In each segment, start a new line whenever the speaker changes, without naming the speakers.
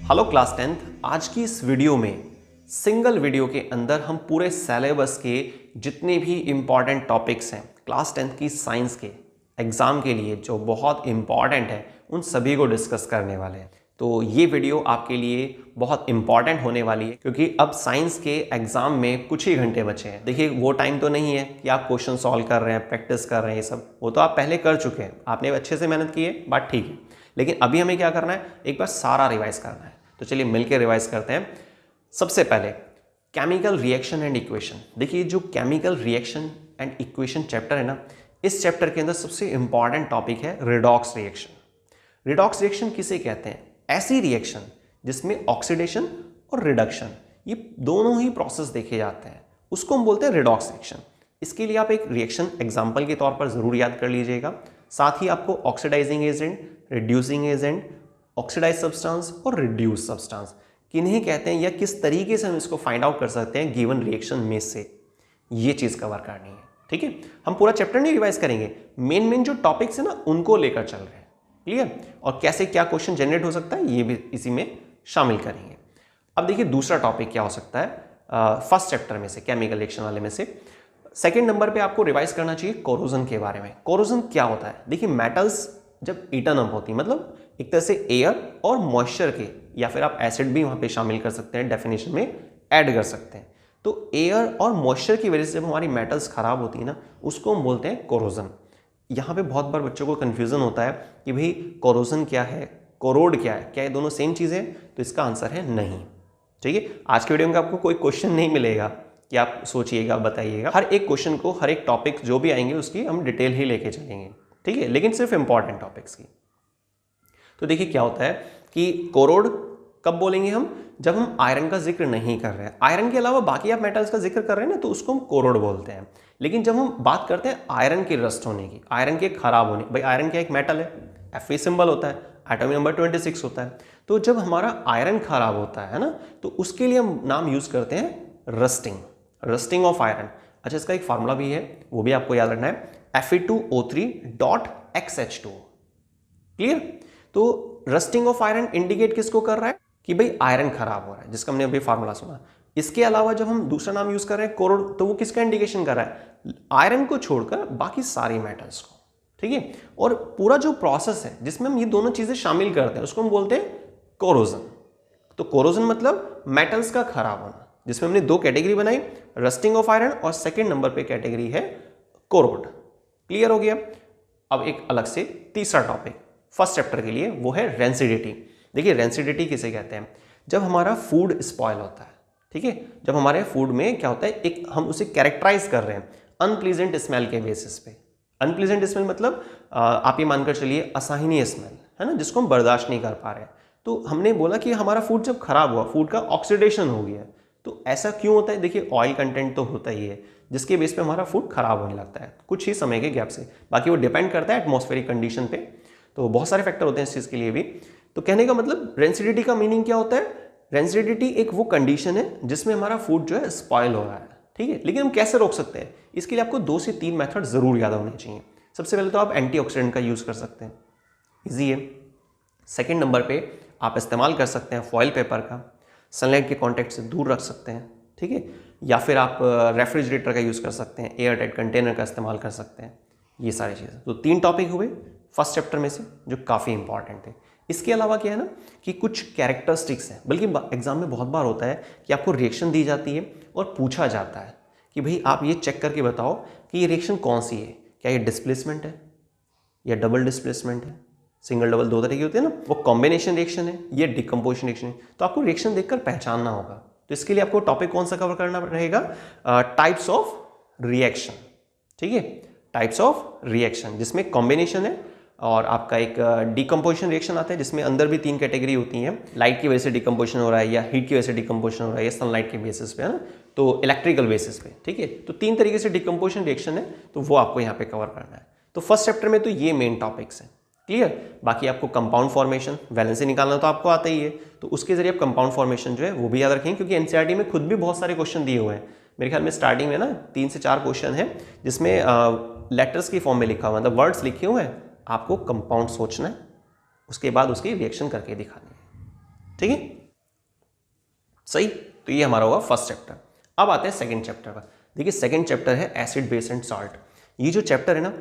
Hello class 10th। आज की इस वीडियो में सिंगल वीडियो के अंदर हम पूरे सिलेबस के जितने भी इम्पॉर्टेंट टॉपिक्स हैं क्लास 10th की साइंस के एग्ज़ाम के लिए जो बहुत इम्पॉर्टेंट है उन सभी को डिस्कस करने वाले हैं। तो ये वीडियो आपके लिए बहुत इम्पॉर्टेंट होने वाली है क्योंकि अब साइंस के एग्ज़ाम में कुछ ही घंटे बचे हैं। देखिए वो टाइम तो नहीं है कि आप क्वेश्चन सॉल्व कर रहे हैं, प्रैक्टिस कर रहे हैं, ये सब वो तो आप पहले कर चुके हैं, आपने अच्छे से मेहनत की है, बात ठीक है। लेकिन अभी हमें क्या करना है, एक बार सारा रिवाइज करना है। तो चलिए मिलकर रिवाइज करते हैं। सबसे पहले केमिकल रिएक्शन एंड इक्वेशन। देखिए जो chemical reaction and equation chapter है ना, इस चैप्टर के अंदर सबसे इंपॉर्टेंट टॉपिक है रिडॉक्स रिएक्शन। रिडॉक्स रिएक्शन किसे कहते हैं? ऐसी रिएक्शन जिसमें ऑक्सीडेशन और रिडक्शन ये दोनों ही प्रोसेस देखे जाते हैं, उसको हम बोलते हैं रिडॉक्स रिएक्शन। इसके लिए आप एक रिएक्शन एग्जाम्पल के तौर पर जरूर याद कर लीजिएगा। साथ ही आपको oxidising agent, reducing agent, oxidise substance और रिड्यूस सब्सटेंस किन्हें कहते हैं या किस तरीके से हम इसको फाइंड आउट कर सकते हैं गिवन रिएक्शन में से, ये चीज कवर करनी है। ठीक है, हम पूरा चैप्टर नहीं रिवाइज करेंगे, मेन जो टॉपिक्स है ना उनको लेकर चल रहे हैं। क्लियर? और कैसे क्या क्वेश्चन जनरेट हो सकता है ये भी इसी में शामिल करेंगे। अब देखिए दूसरा टॉपिक क्या हो सकता है फर्स्ट चैप्टर में से, केमिकल रिएक्शन वाले में से। सेकेंड नंबर पे आपको रिवाइज करना चाहिए कोरोजन के बारे में। कोरोजन क्या होता है? देखिए मेटल्स जब ईटन अप होती है, मतलब एक तरह से एयर और मॉइस्चर के, या फिर आप एसिड भी वहां पे शामिल कर सकते हैं, डेफिनेशन में ऐड कर सकते हैं। तो एयर और मॉइस्चर की वजह से जब हमारी मेटल्स खराब होती है ना, उसको हम बोलते हैं कोरोजन। यहाँ पे बहुत बार बच्चों को कंफ्यूजन होता है कि भाई कोरोजन क्या है, कोरोड क्या है, क्या ये दोनों सेम चीज़ है? तो इसका आंसर है नहीं। ठीक है, आज के वीडियो में आपको कोई क्वेश्चन नहीं मिलेगा कि आप सोचिएगा बताइएगा। हर एक क्वेश्चन को, हर एक टॉपिक जो भी आएंगे उसकी हम डिटेल ही लेके चलेंगे। ठीक है, लेकिन सिर्फ इंपॉर्टेंट टॉपिक्स की। तो देखिए क्या होता है कि कोरोड कब बोलेंगे हम? जब हम आयरन का जिक्र नहीं कर रहे हैं, आयरन के अलावा बाकी आप मेटल्स का जिक्र कर रहे हैं ना, तो उसको हम कोरोड बोलते हैं। लेकिन जब हम बात करते हैं आयरन के रस्ट होने की, आयरन के खराब होने, भाई आयरन क्या एक मेटल है, Fe सिंबल होता है, एटॉमिक नंबर 26 होता है। तो जब हमारा आयरन खराब होता है ना, तो उसके लिए हम नाम यूज करते हैं रस्टिंग, रस्टिंग ऑफ आयरन। अच्छा, इसका एक फार्मूला भी है, वो भी आपको याद रखना है, Fe2O3.XH2। क्लियर? तो रस्टिंग ऑफ आयरन इंडिकेट किसको कर रहा है कि भाई आयरन खराब हो रहा है, जिसका हमने अभी फार्मूला सुना। इसके अलावा जब हम दूसरा नाम यूज कर रहे हैं कोरोड, तो वो किसका इंडिकेशन कर रहा है? आयरन को छोड़कर बाकी सारी मेटल्स को। ठीक है, और पूरा जो प्रोसेस है जिसमें हम ये दोनों चीजें शामिल करते हैं उसको हम बोलते हैं कोरोजन। तो कोरोजन मतलब मेटल्स का खराब होना, जिसमें हमने दो कैटेगरी बनाई, रस्टिंग ऑफ आयरन और सेकेंड नंबर पे कैटेगरी है कोरोड। क्लियर हो गया? अब एक अलग से तीसरा टॉपिक फर्स्ट चैप्टर के लिए, वो है रेंसिडिटी। देखिए रेंसिडिटी किसे कहते हैं? जब हमारा फूड स्पॉइल होता है, ठीक है, जब हमारे फूड में क्या होता है, एक हम उसे कैरेक्टराइज कर रहे हैं अनप्लीजेंट स्मेल के बेसिस पे। अनप्लीजेंट स्मेल मतलब आप ये मानकर चलिए असहनीय स्मेल है ना, जिसको हम बर्दाश्त नहीं कर पा रहे हैं। तो हमने बोला कि हमारा फूड जब खराब हुआ, फूड का ऑक्सीडेशन हो गया। तो ऐसा क्यों होता है? देखिए ऑयल कंटेंट तो होता ही है जिसके बेस पे हमारा फूड खराब होने लगता है कुछ ही समय के गैप से। बाकी वो डिपेंड करता है एटमॉस्फेरिक कंडीशन पे, तो बहुत सारे फैक्टर होते हैं इस चीज़ के लिए भी। तो कहने का मतलब रेंसिडिटी का मीनिंग क्या होता है? रेंसिडिटी एक वो कंडीशन है जिसमें हमारा फूड जो है स्पॉइल हो रहा है। ठीक है, लेकिन हम कैसे रोक सकते हैं? इसके लिए आपको 2 से 3 मेथड जरूर याद होने चाहिए। सबसे पहले तो आप एंटीऑक्सीडेंट का यूज कर सकते हैं, इजी है। सेकेंड नंबर पे आप इस्तेमाल कर सकते हैं फॉइल पेपर का, सनलाइट के कॉन्टेक्ट से दूर रख सकते हैं। ठीक है, या फिर आप रेफ्रिजरेटर का यूज कर सकते हैं, एयर टाइट कंटेनर का इस्तेमाल कर सकते हैं। ये सारी चीज़ें, तो 3 टॉपिक हुए फर्स्ट चैप्टर में से जो काफ़ी इंपॉर्टेंट है। इसके अलावा क्या है ना कि कुछ कैरेक्टरिस्टिक्स हैं, बल्कि एग्जाम में बहुत बार होता है कि आपको रिएक्शन दी जाती है और पूछा जाता है कि भाई आप ये चेक करके बताओ कि ये रिएक्शन कौन सी है, क्या ये डिस्प्लेसमेंट है या डबल डिस्प्लेसमेंट है, सिंगल डबल 2 तरह की होती है ना, वो कॉम्बिनेशन रिएक्शन है, ये डिकम्पोजिशन रिएक्शन है। तो आपको रिएक्शन देखकर पहचानना होगा। तो इसके लिए आपको टॉपिक कौन सा कवर करना रहेगा? Types of reaction. ठीक है, टाइप्स ऑफ रिएक्शन जिसमें कॉम्बिनेशन है और आपका एक डिकम्पोजिशन रिएक्शन आता है जिसमें अंदर भी 3 कैटेगरी होती हैं, लाइट की वजह से डिकम्पोजिशन हो रहा है या हीट की वजह से डिकम्पोजिशन हो रहा है या सनलाइट के बेसिस पे है ना, तो इलेक्ट्रिकल बेसिस पे। ठीक है, तो 3 तरीके से डिकम्पोजिशन रिएक्शन है, तो वो आपको यहाँ पे कवर करना है। तो फर्स्ट चैप्टर में तो ये मेन टॉपिक्स हैं। क्लियर? बाकी आपको कंपाउंड फॉर्मेशन, वैलेंसी निकालना तो आपको आता ही है, तो उसके जरिए आप कंपाउंड फॉर्मेशन जो है वो भी याद रखेंगे, क्योंकि एनसीईआरटी में खुद भी बहुत सारे क्वेश्चन दिए हुए हैं। मेरे ख्याल में स्टार्टिंग में ना 3 से 4 क्वेश्चन है जिसमें लेटर्स की फॉर्म में लिखा हुआ, मतलब वर्ड्स लिखे हुए हैं, आपको कंपाउंड सोचना है, उसके बाद उसकी रिएक्शन करके दिखानी है। ठीक है, सही। तो ये हमारा होगा फर्स्ट चैप्टर। अब आते हैं सेकंड चैप्टर पर। देखिए सेकंड चैप्टर है एसिड बेस एंड सॉल्ट। ये जो चैप्टर है ना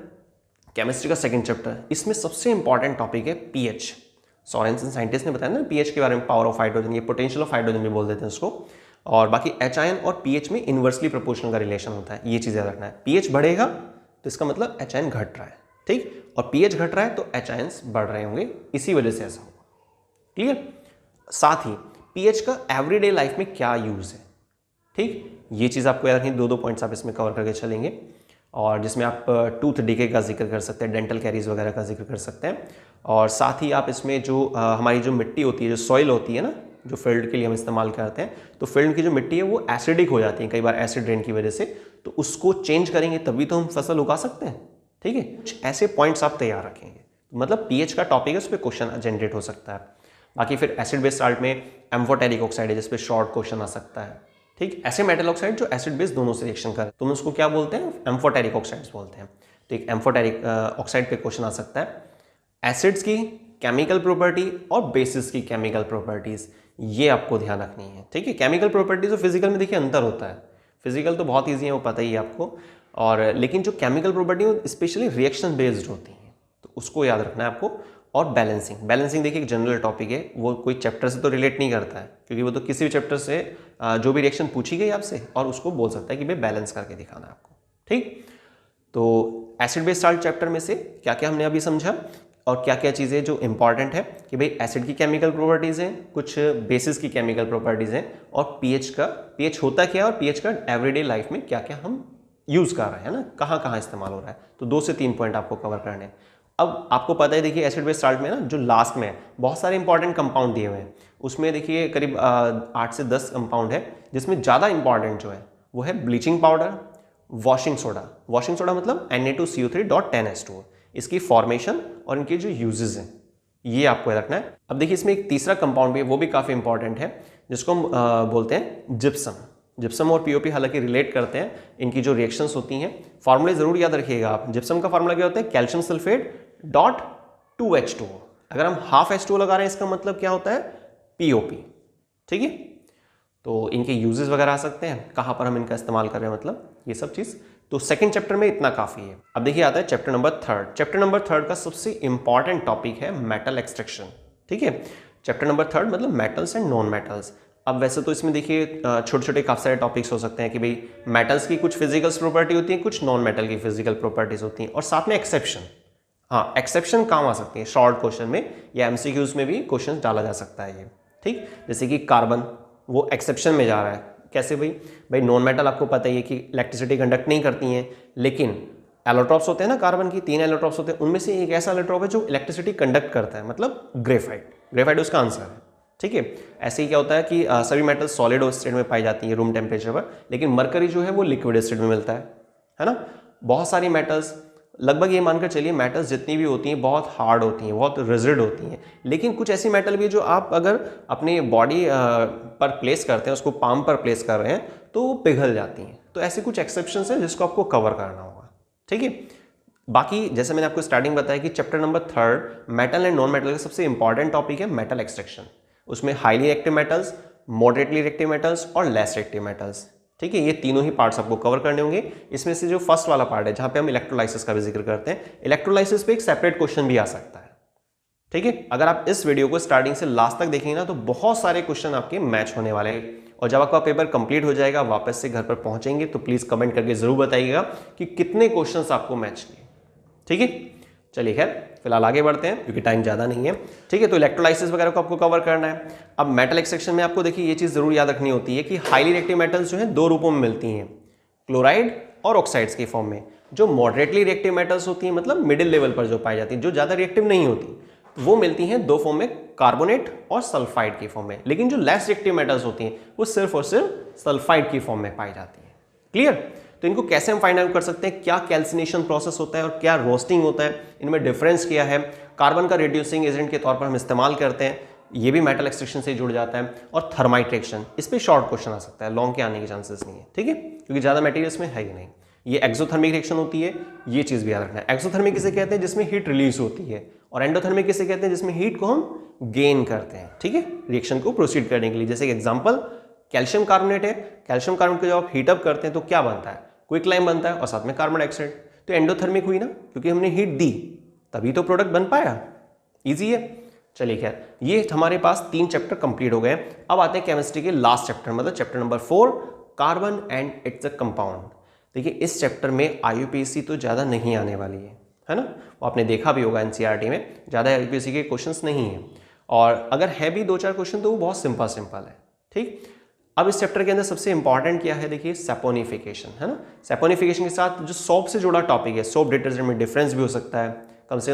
केमिस्ट्री का सेकंड चैप्टर, इसमें सबसे इंपॉर्टेंट टॉपिक है पीएच। सोरेनसन साइंटिस्ट ने बताया ना पीएच के बारे में, पावर ऑफ हाइड्रोजन, ये पोटेंशियल ऑफ हाइड्रोजन भी बोल देते हैं उसको। और बाकी एच आयन और पीएच में इन्वर्सली प्रोपोर्शनल का रिलेशन होता है, ये चीज़ याद रखना है। पीएच बढ़ेगा तो इसका मतलब एच आयन घट रहा है, ठीक, और पीएच घट रहा है तो एच आयन्स बढ़ रहे होंगे, इसी वजह से ऐसा होगा। क्लियर। साथ ही पीएच का एवरीडे लाइफ में क्या यूज़ है, ठीक, ये चीज़ आपको याद रखनी। दो पॉइंट्स आप इसमें कवर करके चलेंगे, और जिसमें आप टूथ डीके का जिक्र कर सकते हैं, डेंटल कैरीज वगैरह का जिक्र कर सकते हैं। और साथ ही आप इसमें जो हमारी जो मिट्टी होती है, जो सॉइल होती है ना, जो फील्ड के लिए हम इस्तेमाल करते हैं, तो फील्ड की जो मिट्टी है वो एसिडिक हो जाती है कई बार एसिड रेन की वजह से, तो उसको चेंज करेंगे तभी तो हम फसल उगा सकते हैं, ठीक है। कुछ ऐसे पॉइंट्स आप तैयार रखेंगे, मतलब पीएच का टॉपिक है, उस पर क्वेश्चन जनरेट हो सकता है। बाकी फिर एसिड बेस साल्ट में एम्फोटेरिक ऑक्साइड है, जिस पे शॉर्ट क्वेश्चन आ सकता है, ठीक। ऐसे मेटल ऑक्साइड जो एसिड बेस दोनों से रिएक्शन कर, तो हम उसको क्या बोलते हैं, एम्फोटेरिक ऑक्साइड्स बोलते हैं। तो एक एम्फोटेरिक ऑक्साइड पे क्वेश्चन आ सकता है। एसिड्स की केमिकल प्रॉपर्टी और बेसिस की केमिकल प्रॉपर्टीज, ये आपको ध्यान रखनी है, ठीक है। केमिकल प्रॉपर्टीज और फिजिकल में देखिए अंतर होता है। फिजिकल तो बहुत ईजी है, वो पता ही है आपको, और लेकिन जो केमिकल प्रॉपर्टी वो स्पेशली रिएक्शन बेस्ड होती हैं, तो उसको याद रखना है आपको। और बैलेंसिंग देखिए एक जनरल टॉपिक है, वो कोई चैप्टर से तो रिलेट नहीं करता है, क्योंकि वो तो किसी भी चैप्टर से जो भी रिएक्शन पूछी गई आपसे और उसको बोल सकता है कि भाई बैलेंस करके दिखाना है आपको, ठीक। तो एसिड बेस साल्ट चैप्टर में से क्या क्या हमने अभी समझा, और क्या क्या चीज़ें जो इंपॉर्टेंट है कि भाई एसिड की केमिकल प्रॉपर्टीज़ हैं, कुछ बेसिस की केमिकल प्रॉपर्टीज़ हैं, और पीएच होता क्या है, और पीएच का एवरीडे लाइफ में क्या क्या हम यूज़ कर रहे हैं ना, कहाँ कहाँ इस्तेमाल हो रहा है। तो 2 से 3 पॉइंट आपको कवर करने हैं। अब आपको पता है देखिए एसिड बेस साल्ट में ना जो लास्ट में बहुत सारे इंपॉर्टेंट कंपाउंड दिए हुए हैं, उसमें देखिए करीब 8 से 10 कंपाउंड है, जिसमें ज़्यादा इंपॉर्टेंट जो है वो है ब्लीचिंग पाउडर, वॉशिंग सोडा मतलब Na2CO3.10H2O, इसकी फॉर्मेशन और इनके जो यूजेस हैं ये आपको रखना है। अब देखिए इसमें एक तीसरा कंपाउंड भी है, वो भी काफ़ी इंपॉर्टेंट है, जिसको हम बोलते हैं जिप्सम और पीओपी हालांकि रिलेट करते हैं, इनकी जो रिएक्शंस होती हैं, फार्मूले जरूर याद रखिएगा आप। जिप्सम का फार्मूला क्या होता है, कैल्शियम सल्फेट डॉट 2H2O। अगर हम हाफ H2O लगा रहे हैं, इसका मतलब क्या होता है, पीओपी, ठीक है। तो इनके यूजेस वगैरह आ सकते हैं, कहाँ पर हम इनका इस्तेमाल कर रहे हैं, मतलब ये सब चीज़। तो सेकंड चैप्टर में इतना काफ़ी है। अब देखिए आता है chapter number third. Chapter number third का सबसे इंपॉर्टेंट टॉपिक है मेटल एक्सट्रैक्शन, ठीक है। चैप्टर नंबर थर्ड मतलब मेटल्स एंड नॉन मेटल्स। अब वैसे तो इसमें देखिए छोटे छोटे काफ़ी सारे टॉपिक्स हो सकते हैं कि भाई मेटल्स की कुछ फिजिकल प्रॉपर्टी होती है, कुछ नॉन मेटल की फिजिकल प्रॉपर्टीज होती हैं, और साथ में एक्सेप्शन। हाँ, एक्सेप्शन काम आ सकती है शॉर्ट क्वेश्चन में या एमसीक्यूज में भी क्वेश्चन डाला जा सकता है ये, ठीक। जैसे कि कार्बन, वो एक्सेप्शन में जा रहा है, कैसे भाई नॉन मेटल आपको पता ही है कि इलेक्ट्रिसिटी कंडक्ट नहीं करती हैं, लेकिन एलोट्रॉप्स होते हैं ना कार्बन की, 3 एलोट्रॉप्स होते हैं, उनमें से एक ऐसा एलोट्रॉप है जो इलेक्ट्रिसिटी कंडक्ट करता है, मतलब ग्रेफाइट उसका आंसर है, ठीक है। ऐसे ही क्या होता है कि सभी मेटल सॉलिड स्टेट में पाई जाती है रूम टेम्परेचर पर, लेकिन मरकरी जो है वो लिक्विड स्टेट में मिलता है ना। बहुत सारी मेटल्स, लगभग ये मानकर चलिए मेटल्स जितनी भी होती हैं बहुत हार्ड होती हैं, बहुत रिजिड होती हैं, लेकिन कुछ ऐसी मेटल भी जो आप अगर अपने बॉडी पर प्लेस करते हैं, उसको पाम पर प्लेस कर रहे हैं, तो वो पिघल जाती हैं। तो ऐसे कुछ एक्सेप्शंस हैं जिसको आपको कवर करना होगा, ठीक है। बाकी जैसे मैंने आपको स्टार्टिंग बताया कि chapter number third metal and non metal का सबसे इंपॉर्टेंट टॉपिक है मेटल एक्सट्रैक्शन। उसमें highly reactive metals, moderately reactive metals और लेस रिएक्टिव मेटल्स, ठीक है। ये तीनों ही पार्ट्स आपको कवर करने होंगे। इसमें से जो फर्स्ट वाला पार्ट है जहां पे हम इलेक्ट्रोलाइसिस का भी जिक्र करते हैं, इलेक्ट्रोलाइसिस पे एक सेपरेट क्वेश्चन भी आ सकता है, ठीक है। अगर आप इस वीडियो को स्टार्टिंग से लास्ट तक देखेंगे ना, तो बहुत सारे क्वेश्चन आपके मैच होने वाले हैं। और जब आपका पेपर कंप्लीट हो जाएगा, वापस से घर पर पहुंचेंगे, तो प्लीज कमेंट करके जरूर बताइएगा कि कितने क्वेश्चन आपको मैच किए, ठीक है। चलिए खैर फिलहाल आगे बढ़ते हैं क्योंकि टाइम ज़्यादा नहीं है, ठीक है। तो इलेक्ट्रोलाइसिस वगैरह को आपको कवर करना है। अब मेटल एक्सट्रैक्शन में आपको देखिए ये चीज़ जरूर याद रखनी होती है कि हाईली रिएक्टिव मेटल्स जो है 2 रूपों में मिलती हैं, क्लोराइड और ऑक्साइड्स के फॉर्म में। जो मॉडरेटली रिएक्टिव मेटल्स होती हैं, मतलब मिडिल लेवल पर जो पाई जाती हैं, जो ज़्यादा रिएक्टिव नहीं होती, वो मिलती हैं 2 फॉर्म में, कार्बोनेट और सल्फाइड के फॉर्म में। लेकिन जो लेस रिएक्टिव मेटल्स होती हैं वो सिर्फ और सिर्फ सल्फाइड की फॉर्म में पाई जाती है। क्लियर। तो इनको कैसे हम फाइंड आउट कर सकते हैं, क्या कैल्सिनेशन प्रोसेस होता है और क्या रोस्टिंग होता है, इनमें डिफरेंस क्या है। कार्बन का रिड्यूसिंग एजेंट के तौर पर हम इस्तेमाल करते हैं, ये भी मेटल एक्सट्रैक्शन से जुड़ जाता है। और थर्माइट रिएक्शन, इस पर शॉर्ट क्वेश्चन आ सकता है, लॉन्ग के आने के चांसेस नहीं है, ठीक है, क्योंकि ज़्यादा मटेरियल इसमें है ही नहीं। ये एक्सोथर्मिक रिएक्शन होती है, ये चीज भी याद रखना है। एक्सोथर्मिक किसे कहते हैं? जिसमें हीट रिलीज होती है, और एंडोथर्मिक किसे कहते हैं? जिसमें हीट को हम गेन करते हैं, ठीक है, रिएक्शन को प्रोसीड करने के लिए। जैसे एग्जांपल कैल्शियम कार्बोनेट है, कैल्शियम कार्बोनेट को जब आप हीट अप करते हैं तो क्या बनता है? क्विकलाइम बनता है और साथ में कार्बन डाइऑक्साइड। तो एंडोथर्मिक हुई ना, क्योंकि हमने हीट दी तभी तो प्रोडक्ट बन पाया। इजी है। चलिए खैर, ये हमारे पास 3 चैप्टर कंप्लीट हो गए। अब आते हैं केमिस्ट्री के लास्ट चैप्टर, मतलब chapter number 4, carbon and it's a compound. देखिए इस चैप्टर में IUPAC तो ज़्यादा नहीं आने वाली है ना, वो आपने देखा भी होगा NCERT में ज़्यादा IUPAC के क्वेश्चंस नहीं हैं, और अगर है भी 2-4 क्वेश्चन तो वो बहुत सिंपल है, ठीक। अब इस चैप्टर के अंदर सबसे इंपॉर्टेंट क्या है? देखिए सैपोनिफिकेशन, है ना। सैपोनिफिकेशन के साथ जो सोप से जुड़ा टॉपिक है, सोप डिटर्जेंट में डिफरेंस भी हो सकता है, कम से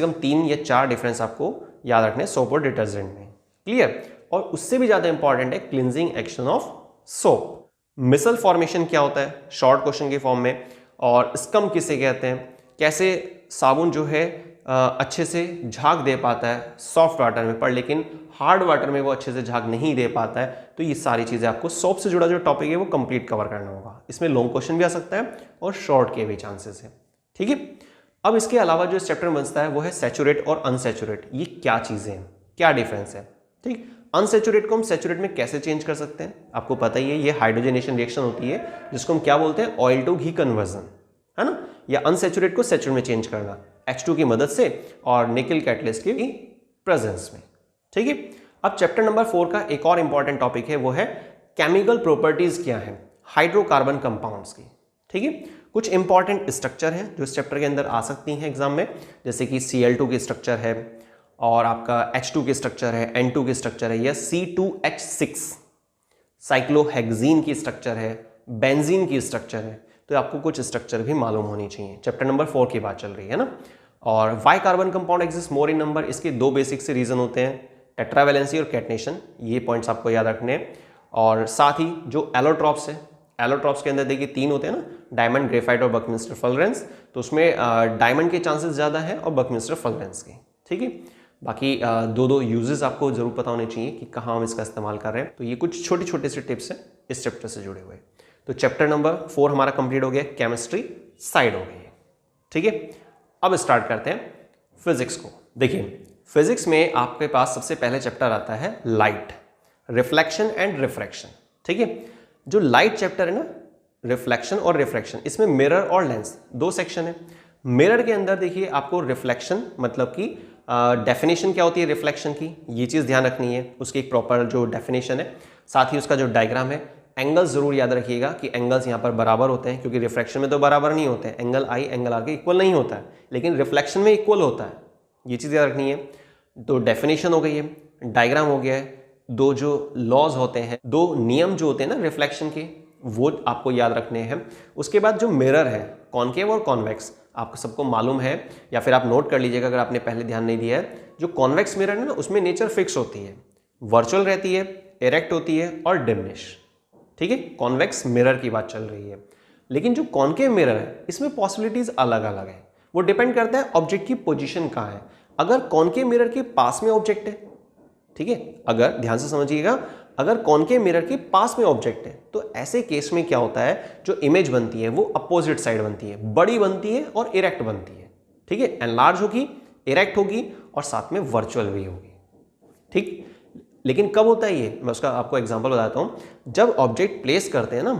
कम 3 या 4 डिफरेंस आपको याद रखने सोप और डिटर्जेंट में, क्लियर। और उससे भी ज़्यादा इंपॉर्टेंट है cleansing action of soap. Micelle formation क्या होता है शॉर्ट क्वेश्चन के फॉर्म में, और स्कम किसे कहते हैं, कैसे साबुन जो है अच्छे से झाग दे पाता है सॉफ्ट वाटर में, पर लेकिन हार्ड वाटर में वो अच्छे से झाग नहीं दे पाता है। तो ये सारी चीज़ें आपको सोप से जुड़ा जो टॉपिक है वो कंप्लीट कवर करना होगा। इसमें लॉन्ग क्वेश्चन भी आ सकता है और शॉर्ट के भी चांसेस है, ठीक है। अब इसके अलावा जो इस चैप्टर में बनता है वो है सैचुरेट और अनसैचुरेट। ये क्या चीज़ें हैं, क्या डिफरेंस है, ठीक। अनसैचुरेट को हम सैचुरेट में कैसे चेंज कर सकते हैं? आपको पता ही है, ये हाइड्रोजनेशन रिएक्शन होती है जिसको हम क्या बोलते हैं? ऑयल टू घी कन्वर्जन, है ना। या अनसैचुरेट को सैचुरेट में चेंज करना H2 की मदद से और निकल कैटलिस्ट की प्रेजेंस में, ठीक है। अब चैप्टर नंबर 4 का एक और इंपॉर्टेंट टॉपिक है, वो है केमिकल प्रॉपर्टीज क्या है हाइड्रोकार्बन कंपाउंड्स की, ठीक है। कुछ इंपॉर्टेंट स्ट्रक्चर हैं जो इस चैप्टर के अंदर आ सकती हैं एग्जाम में, जैसे कि Cl2 की स्ट्रक्चर है, और आपका H2 की स्ट्रक्चर है, N2 की स्ट्रक्चर है, या C2H6, साइक्लोहेक्सीन की स्ट्रक्चर है, बेंजीन की स्ट्रक्चर है। तो आपको कुछ स्ट्रक्चर भी मालूम होनी चाहिए। चैप्टर नंबर 4 की बात चल रही है ना। और वाई कार्बन कंपाउंड एग्जिस्ट मोर इन नंबर, इसके 2 बेसिक से रीजन होते हैं, टेट्रावैलेंसी और कैटनेशन। ये पॉइंट्स आपको याद रखने हैं। और साथ ही जो एलोट्रॉप्स है, एलोट्रॉप्स के अंदर देखिए 3 होते हैं ना, डायमंड, ग्रेफाइट और बकमिंस्टर फुलरेंस। तो उसमें डायमंड के चांसेस ज़्यादा हैं और बकमिंस्टर फुलरेंस के, ठीक है। बाकी 2 यूजेस आपको जरूर पता होने चाहिए कि कहाँ हम इसका इस्तेमाल कर रहे हैं। तो ये कुछ छोटे छोटे से टिप्स हैं इस चैप्टर से जुड़े हुए। तो चैप्टर नंबर 4 हमारा कंप्लीट हो गया, केमिस्ट्री साइड हो गई है, ठीक है। अब स्टार्ट करते हैं फिजिक्स को। देखिए फिजिक्स में आपके पास सबसे पहले चैप्टर आता है लाइट, रिफ्लेक्शन एंड रिफ्रैक्शन, ठीक है। जो लाइट चैप्टर है ना, रिफ्लेक्शन और रिफ्रैक्शन, इसमें मिरर और लेंस 2 सेक्शन है। मिरर के अंदर देखिए आपको रिफ्लेक्शन मतलब कि डेफिनेशन क्या होती है रिफ्लेक्शन की, ये चीज़ ध्यान रखनी है, उसकी एक प्रॉपर जो डेफिनेशन है, साथ ही उसका जो डायग्राम है। एंगल्स जरूर याद रखिएगा कि एंगल्स यहाँ पर बराबर होते हैं, क्योंकि रिफ्रैक्शन में तो बराबर नहीं होते हैं, एंगल आई एंगल आर के इक्वल नहीं होता है, लेकिन रिफ्लेक्शन में इक्वल होता है, ये चीज़ याद रखनी है। तो डेफिनेशन हो गई है, डायग्राम हो गया है, 2 जो लॉज होते हैं, 2 नियम जो होते हैं ना रिफ्लेक्शन के, वो आपको याद रखने हैं। उसके बाद जो मिरर है, कॉनकेव और कॉन्वेक्स, आपको सबको मालूम है, या फिर आप नोट कर लीजिएगा अगर आपने पहले ध्यान नहीं दिया है। जो कॉन्वेक्स मिरर है ना, उसमें नेचर फिक्स होती है, वर्चुअल रहती है, इरेक्ट होती है और डिमिनिश, ठीक है। कॉन्वेक्स मिरर की बात चल रही है। लेकिन जो कॉनकेव मिरर है, इसमें पॉसिबिलिटीज अलग अलग है, वो डिपेंड करता है ऑब्जेक्ट की पोजीशन कहाँ है। अगर कॉनकेव मिरर के पास में ऑब्जेक्ट है, ठीक है, अगर ध्यान से समझिएगा, अगर कॉनकेव मिरर के पास में ऑब्जेक्ट है तो ऐसे केस में क्या होता है, जो इमेज बनती है वो अपोजिट साइड बनती है, बड़ी बनती है और इरेक्ट बनती है, ठीक है। एनलार्ज होगी, इरेक्ट होगी और साथ में वर्चुअल भी होगी, ठीक। लेकिन कब होता है ये, मैं उसका आपको एग्जांपल बताता हूं। जब ऑब्जेक्ट प्लेस करते हैं ना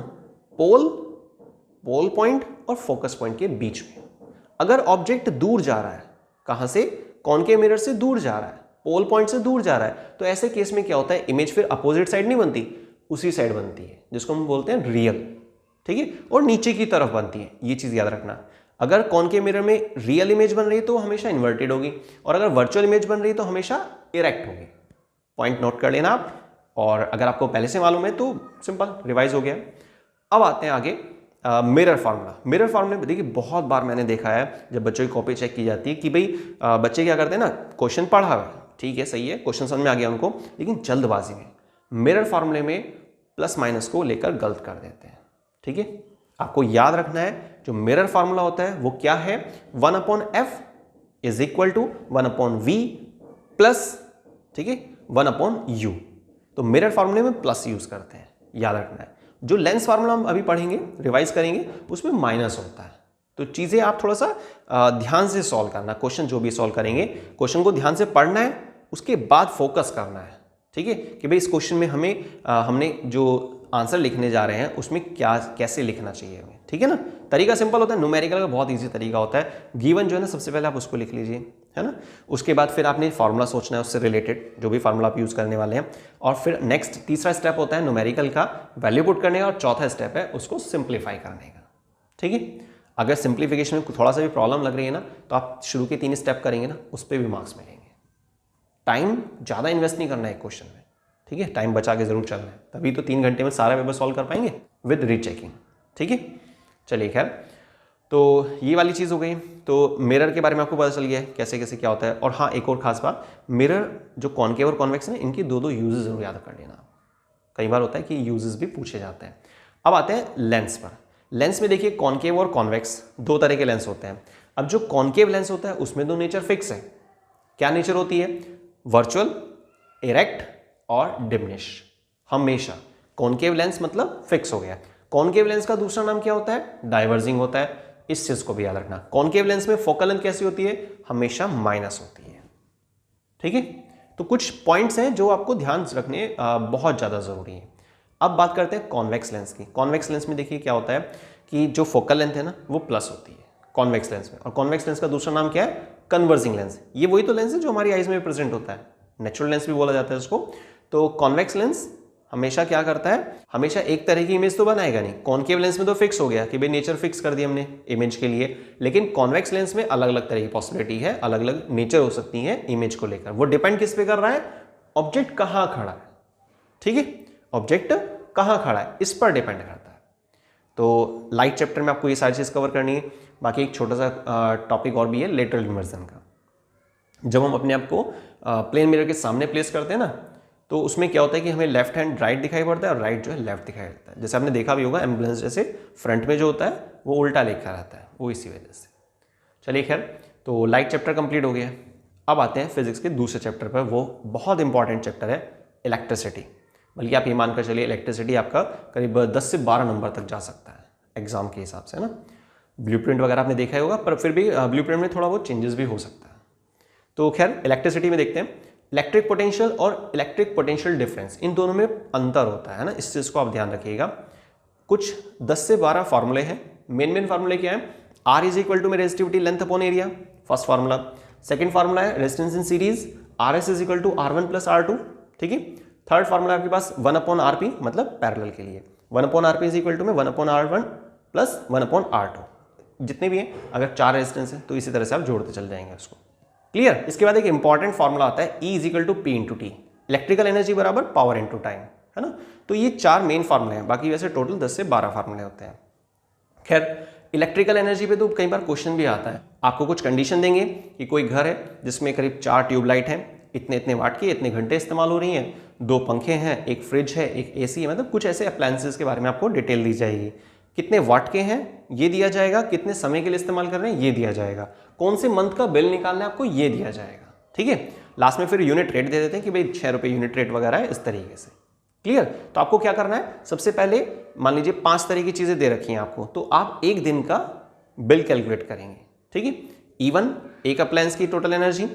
पोल पॉइंट और फोकस पॉइंट के बीच में, अगर ऑब्जेक्ट दूर जा रहा है, कहां से, कॉनकेव मिरर से दूर जा रहा है, पोल पॉइंट से दूर जा रहा है, तो ऐसे केस में क्या होता है, इमेज फिर अपोजिट साइड नहीं बनती, उसी साइड बनती है, जिसको हम बोलते हैं रियल, ठीक है, और नीचे की तरफ बनती है। ये चीज याद रखना। अगर कॉनकेव मिरर में रियल इमेज बन रही है तो हमेशा इन्वर्टेड होगी, और अगर वर्चुअल इमेज बन रही है तो हमेशा इरेक्ट होगी। पॉइंट नोट कर लेना आप, और अगर आपको पहले से मालूम है तो सिंपल रिवाइज हो गया। अब आते हैं आगे मिरर फार्मूला। मिरर फार्मूला में देखिए बहुत बार मैंने देखा है जब बच्चों की कॉपी चेक की जाती है कि भाई बच्चे क्या करते हैं ना, क्वेश्चन पढ़ा हुआ है, ठीक है, सही है, क्वेश्चन समझ में आ गया उनको, लेकिन जल्दबाजी में मिरर फार्मूले में प्लस माइनस को लेकर गलत कर देते हैं, ठीक है। आपको याद रखना है जो मिरर फार्मूला होता है वो क्या है, 1/f is equal to 1/v plus, ठीक है, 1/u। तो मिरर फार्मूले में प्लस यूज करते हैं, याद रखना है। जो लेंस फार्मूला हम अभी पढ़ेंगे, रिवाइज करेंगे, उसमें माइनस होता है। तो चीज़ें आप थोड़ा सा ध्यान से सॉल्व करना, क्वेश्चन जो भी सॉल्व करेंगे क्वेश्चन को ध्यान से पढ़ना है, उसके बाद फोकस करना है, ठीक है, कि भाई इस क्वेश्चन में हमने जो आंसर लिखने जा रहे हैं उसमें क्या कैसे लिखना चाहिए हमें, ठीक है ना। तरीका सिंपल होता है, न्यूमेरिकल का बहुत इजी तरीका होता है। गिवन जो है ना, सबसे पहले आप उसको लिख लीजिए, है ना। उसके बाद फिर आपने फार्मूला सोचना है उससे रिलेटेड, जो भी फार्मूला आप यूज़ करने वाले हैं, और फिर नेक्स्ट तीसरा स्टेप होता है न्यूमेरिकल का वैल्यू पुट करने का, और चौथा स्टेप है उसको सिंप्लीफाई करने का, ठीक है। अगर सिंप्लीफिकेशन में थोड़ा सा भी प्रॉब्लम लग रही है ना, तो आप शुरू के 3 स्टेप करेंगे ना, उस पर भी मार्क्स मिलेंगे। टाइम ज़्यादा इन्वेस्ट नहीं करना है क्वेश्चन में, ठीक है, टाइम बचा के जरूर चलना है, तभी तो 3 घंटे में सारा पेपर सॉल्व कर पाएंगे विद रीचेकिंग, ठीक है। चलिए खैर, तो ये वाली चीज़ हो गई। तो मिरर के बारे में आपको पता चल गया है कैसे कैसे क्या होता है। और हाँ, एक और खास बात, मिरर जो कॉनकेव और कॉन्वेक्स है, इनकी दो यूजेस जरूर याद कर लेना। कई बार होता है कि यूजेस भी पूछे जाते हैं। अब आते हैं लेंस पर। लेंस में देखिए कॉनकेव और कॉन्वेक्स 2 तरह के लेंस होते हैं। अब जो कॉनकेव लेंस होता है उसमें 2 नेचर फिक्स है। क्या नेचर होती है? वर्चुअल, इरेक्ट और डिमिनिश। हमेशा कॉनकेव लेंस मतलब फिक्स हो गया। कॉनकेव लेंस का दूसरा नाम क्या होता है? डाइवर्जिंग होता है। इस चीज को भी याद रखना। कॉनकेव लेंस में फोकल लेंथ कैसी होती है? हमेशा माइनस होती है, ठीक है। तो कुछ पॉइंट्स हैं जो आपको ध्यान रखने बहुत ज्यादा जरूरी है। अब बात करते हैं कॉन्वेक्स लेंस की। कॉन्वेक्स लेंस में देखिए क्या होता है कि जो फोकल लेंथ है ना, वो प्लस होती है कॉन्वेक्स लेंस में। और कॉन्वेक्स लेंस का दूसरा नाम क्या है? Converging lens. ये वही तो लेंस है जो हमारी आईज में प्रेजेंट होता है, नेचुरल लेंस भी बोला जाता है उसको। तो कॉन्वेक्स लेंस हमेशा क्या करता है? हमेशा एक तरह की इमेज तो बनाएगा नहीं। कॉनकेव लेंस में तो फिक्स हो गया कि भाई नेचर फिक्स कर दी हमने इमेज के लिए, लेकिन कॉन्वेक्स लेंस में अलग अलग तरह की पॉसिबिलिटी है, अलग अलग नेचर हो सकती है इमेज को लेकर। वो डिपेंड किस पे कर रहा है? ऑब्जेक्ट कहां खड़ा है, ठीक है, ऑब्जेक्ट कहां खड़ा है इस पर डिपेंड करता है। तो लाइट चैप्टर में आपको ये सारी चीज कवर करनी है। बाकी एक छोटा सा टॉपिक और भी है लेटरल इन्वर्जन का। जब हम अपने आप को प्लेन मिरर के सामने प्लेस करते हैं ना, तो उसमें क्या होता है कि हमें लेफ्ट हैंड राइट दिखाई पड़ता है और राइट जो है लेफ्ट दिखाई देता है। जैसे आपने देखा भी होगा एम्बुलेंस जैसे फ्रंट में जो होता है वो उल्टा लिखा रहता है, वो इसी वजह से। चलिए खैर, तो लाइट चैप्टर कंप्लीट हो गया। अब आते हैं फिजिक्स के दूसरे चैप्टर पर। वो बहुत इंपॉर्टेंट चैप्टर है इलेक्ट्रिसिटी। बल्कि आप ये मानकर चलिए इलेक्ट्रिसिटी आपका करीब 10 से 12 नंबर तक जा सकता है एग्जाम के हिसाब से, है ना। ब्लूप्रिंट वगैरह आपने देखा ही होगा, पर फिर भी ब्लूप्रिंट में थोड़ा बहुत चेंजेस भी हो सकता है। तो खैर इलेक्ट्रिसिटी में देखते हैं इलेक्ट्रिक पोटेंशियल और इलेक्ट्रिक पोटेंशियल डिफरेंस, इन दोनों में अंतर होता है ना, इस चीज को आप ध्यान रखिएगा। कुछ 10 से 12 फार्मूले हैं। मेन फार्मूले क्या है? R इज इक्वल टू में resistivity length upon area, first formula. Second formula है resistance in series, RS is equal to R1 plus R2, ठीक है। थर्ड फार्मूला आपके पास 1 अपॉन RP, मतलब पैरेलल के लिए 1 upon RP is equal to में 1 upon R1 plus 1 upon R2। जितने भी हैं, अगर 4 रेजिस्टेंस है तो इसी तरह से आप जोड़ते चल जाएंगे उसको। क्लियर? इसके बाद एक इंपॉर्टेंट फॉर्मूला आता है E is equal to P into T, electrical energy बराबर पावर इंटू टाइम, है ना। तो ये 4 मेन फार्मूले हैं, बाकी वैसे टोटल 10 से 12 फार्मूले होते हैं। खैर इलेक्ट्रिकल एनर्जी पे तो कई बार क्वेश्चन भी आता है। आपको कुछ कंडीशन देंगे कि कोई घर है जिसमें करीब 4 ट्यूबलाइट हैं, इतने इतने वाट की, इतने घंटे इस्तेमाल हो रही हैं, 2 पंखे हैं, एक फ्रिज है, एक AC है, मतलब कुछ ऐसे अप्लायंसेस के बारे में आपको डिटेल दी जाएगी। कितने वाट के हैं ये दिया जाएगा, कितने समय के लिए इस्तेमाल कर रहे हैं ये दिया जाएगा, कौन से मंथ का बिल निकालना है आपको ये दिया जाएगा, ठीक है। लास्ट में फिर यूनिट रेट दे देते हैं कि भाई 6 रुपये यूनिट रेट वगैरह है, इस तरीके से। क्लियर? तो आपको क्या करना है, सबसे पहले मान लीजिए 5 तरह की चीजें दे रखी हैं आपको, तो आप एक दिन का बिल कैलकुलेट करेंगे, ठीक है। E1 एक अप्लायंस की total energy,